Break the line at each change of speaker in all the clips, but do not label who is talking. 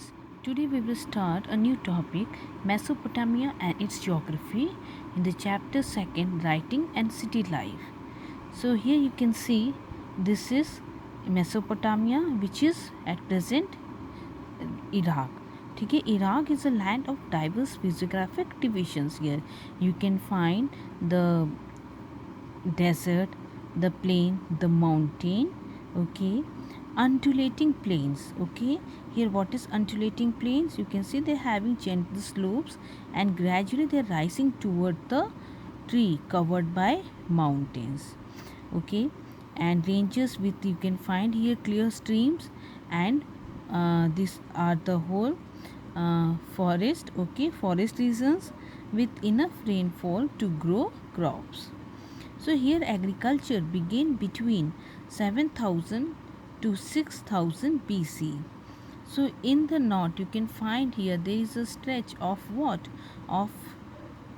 students, today we will start a new topic, Mesopotamia and its geography, in the chapter 2nd, Writing and City Life. So here you can see this is Mesopotamia, which is at present Iraq. ठीक है, Iraq is a land of diverse physiographic divisions. Here you can find the desert, the plain, the mountain, okay, undulating plains. Okay, here what is undulating plains? You can see they're having gentle slopes and gradually they're rising toward the tree covered by mountains. Okay, and ranges with, you can find here clear streams, and these are the whole forest. Okay, forest regions with enough rainfall to grow crops. So here agriculture began between 7000 to 6000 BC. So in the north you can find here there is a stretch of what? Of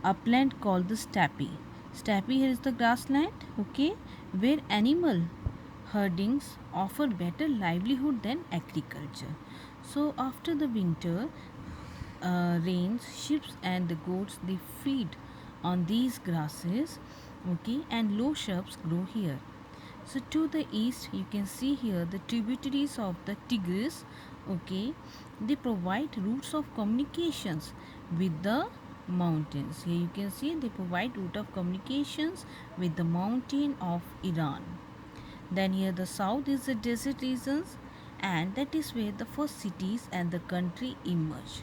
upland called the steppe. Steppe here is the grassland, okay, where animal herdings offer better livelihood than agriculture. So after the winter rains, sheep and the goats they feed on these grasses, okay, and low shrubs grow here. So to the east you can see here the tributaries of the Tigris, okay, they provide routes of communications with the mountains. Here you can see they provide route of communications with the mountain of Iran. Then here the south is the desert regions, and that is where the first cities and the country emerge.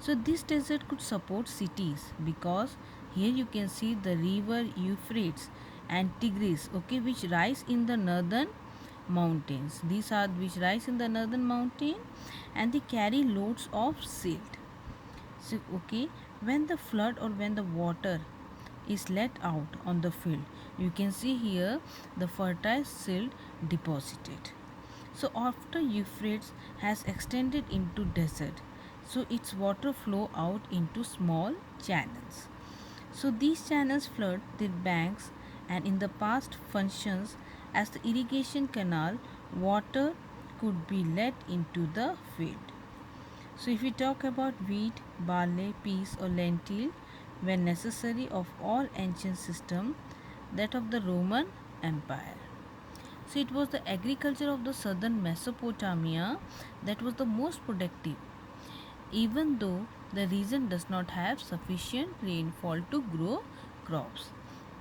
So this desert could support cities because here you can see the river Euphrates and Tigris, okay, which rise in the northern mountains. These are which rise in the northern mountain, and they carry loads of silt. So okay, when the flood or when the water is let out on the field, you can see here the fertile silt deposited. So after Euphrates has extended into desert, so its water flow out into small channels. So these channels flood the banks and in the past functions as the irrigation canal. Water could be let into the field. So if we talk about wheat, barley, peas or lentil were necessary of all ancient system, that of the Roman Empire. So it was the agriculture of the southern Mesopotamia that was the most productive, even though the region does not have sufficient rainfall to grow crops.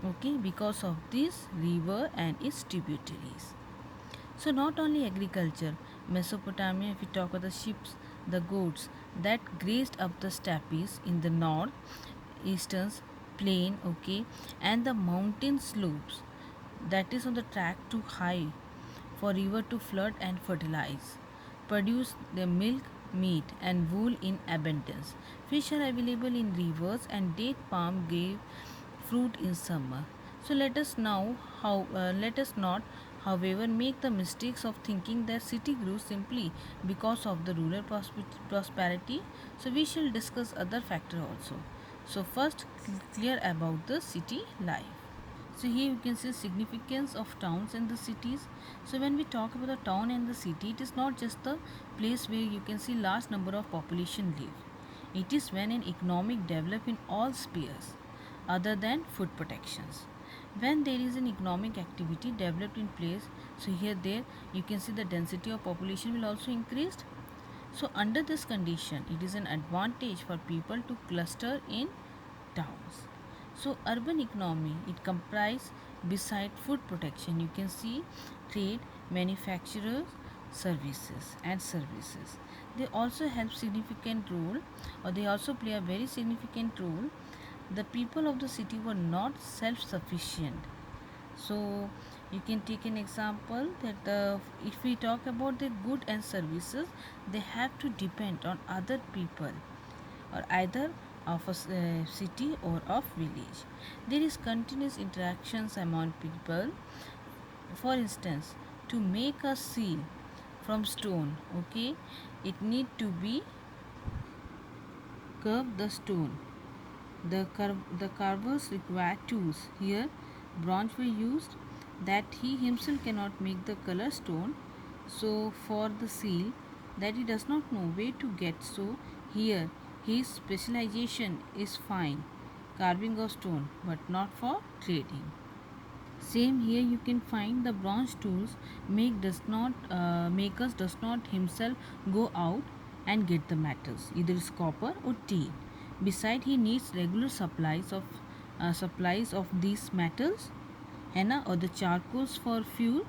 Okay, because of this river and its tributaries. So not only agriculture, Mesopotamia, if we talk about the sheep, the goats that grazed up the steppes in the north, eastern plain, okay, and the mountain slopes that is on the track to high for river to flood and fertilize, produce the milk, meat and wool in abundance. Fish are available in rivers and date palm gave fruit in summer. So let us not, however, make the mistakes of thinking that city grew simply because of the rural prosperity. So we shall discuss other factor also. So first, clear about the city life. So here you can see significance of towns and the cities. So when we talk about the town and the city, it is not just the place where you can see large number of population live. It is when an economic develop in all spheres other than food protections. When there is an economic activity developed in place, so here there you can see the density of population will also increase. So under this condition, it is an advantage for people to cluster in towns. So urban economy, it comprise beside food protection, you can see trade, manufacturers, services. They also help significant role, or they also play a very significant role. The people of the city were not self-sufficient. So you can take an example that if we talk about the good and services, they have to depend on other people or either of a city or of village. There is continuous interactions among people. For instance, to make a seal from stone, okay, it need to be curve the stone. The carvers required tools. Here, bronze were used that he himself cannot make the color stone. So, for the seal, that he does not know where to get. So here his specialization is fine carving of stone, but not for trading. Same here, you can find the bronze tools makers does not himself go out and get the metals, either it's copper or tin. Beside, he needs regular supplies of these metals, henna or the charcoals for fuel.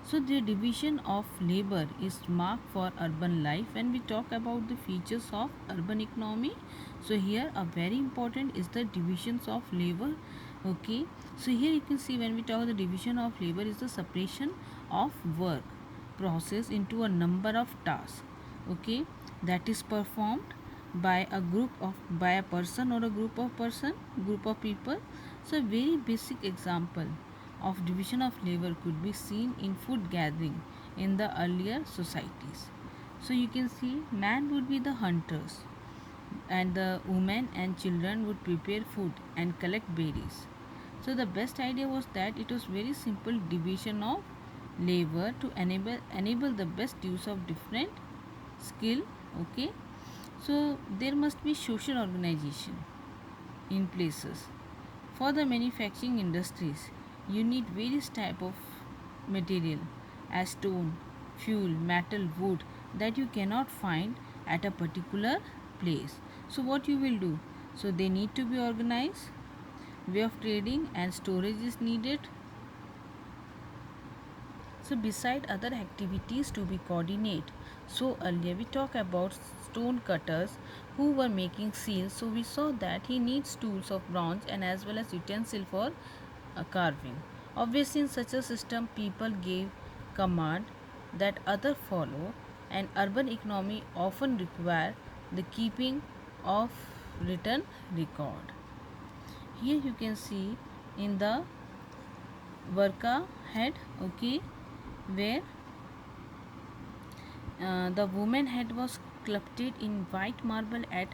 So the division of labor is marked for urban life. When we talk about the features of urban economy, so here a very important is the divisions of labor. Okay, so here you can see when we talk the division of labor is the separation of work process into a number of tasks. Okay, that is performed by a person or a group of people. So very basic example of division of labor could be seen in food gathering in the earlier societies. So you can see man would be the hunters and the women and children would prepare food and collect berries. So the best idea was that it was very simple division of labor to enable the best use of different skill. Okay, so there must be social organization in places. For the manufacturing industries, you need various type of material as stone, fuel, metal, wood that you cannot find at a particular place. So what you will do? So they need to be organized. Way of trading and storage is needed. So beside other activities to be coordinate, so earlier we talked about stone cutters who were making seals. So we saw that he needs tools of bronze and as well as utensil for carving. Obviously, in such a system, people gave command that other follow, and urban economy often require the keeping of written record. Here you can see in the Varka head, okay, where the woman head was sculpted in white marble at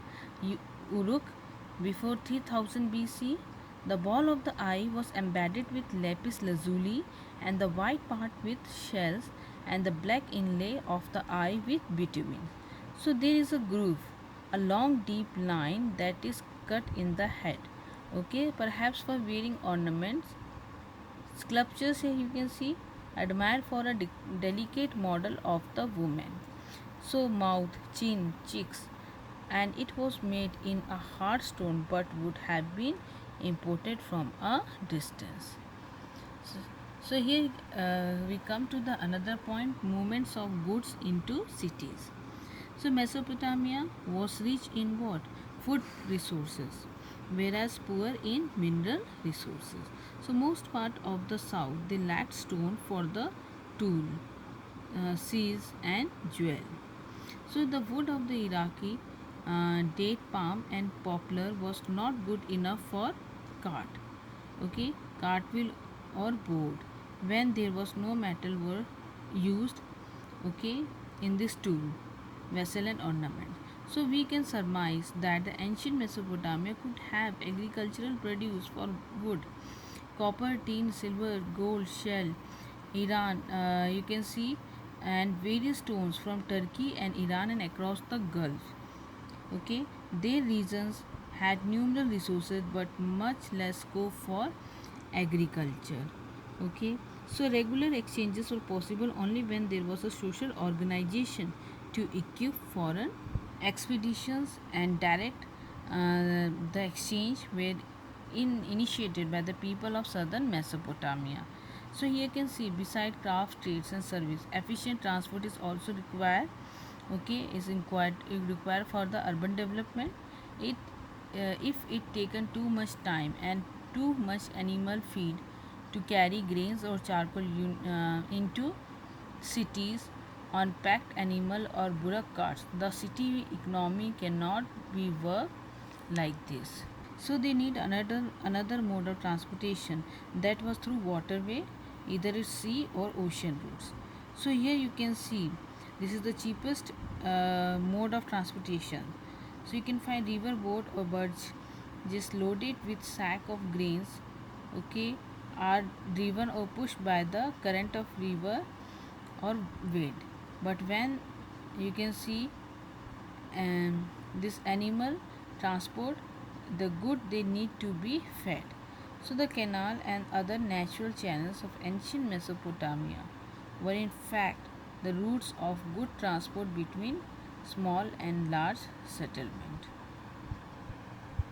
Uruk before 3000 BC. The ball of the eye was embedded with lapis lazuli and the white part with shells and the black inlay of the eye with bitumen. So there is a groove, a long deep line that is cut in the head. Okay, perhaps for wearing ornaments. Sculptures here you can see admired for a delicate model of the woman. So mouth, chin, cheeks, and it was made in a hard stone but would have been imported from a distance. So, so here we come to the another point, movements of goods into cities. So Mesopotamia was rich in what? Food resources, whereas poor in mineral resources. So most part of the south they lacked stone for the tool, seals and jewel. So the wood of the Iraqi date palm and poplar was not good enough for cart. Okay, cartwheel or board. When there was no metal were used. Okay, in this tool, vessel and ornament. So we can surmise that the ancient Mesopotamia could have agricultural produce for wood, copper, tin, silver, gold, shell, Iran. You can see and various stones from Turkey and Iran and across the Gulf. Okay, their regions had numerous resources but much less scope for agriculture. Okay, so regular exchanges were possible only when there was a social organization to equip foreign expeditions and direct the exchange were initiated by the people of southern Mesopotamia. So here you can see beside craft, trades and service, efficient transport is also required. Okay, is required for the urban development. It if it taken too much time and too much animal feed to carry grains or charcoal into cities on packed animal or bullock carts, the city economy cannot be worked like this. So they need another mode of transportation that was through waterway, either it's sea or ocean routes. So here you can see this is the cheapest mode of transportation. So you can find river boat or barge just loaded with sack of grains, okay, are driven or pushed by the current of river or wind. But when you can see this animal transport the good they need to be fed. So the canal and other natural channels of ancient Mesopotamia were in fact the routes of good transport between small and large settlement.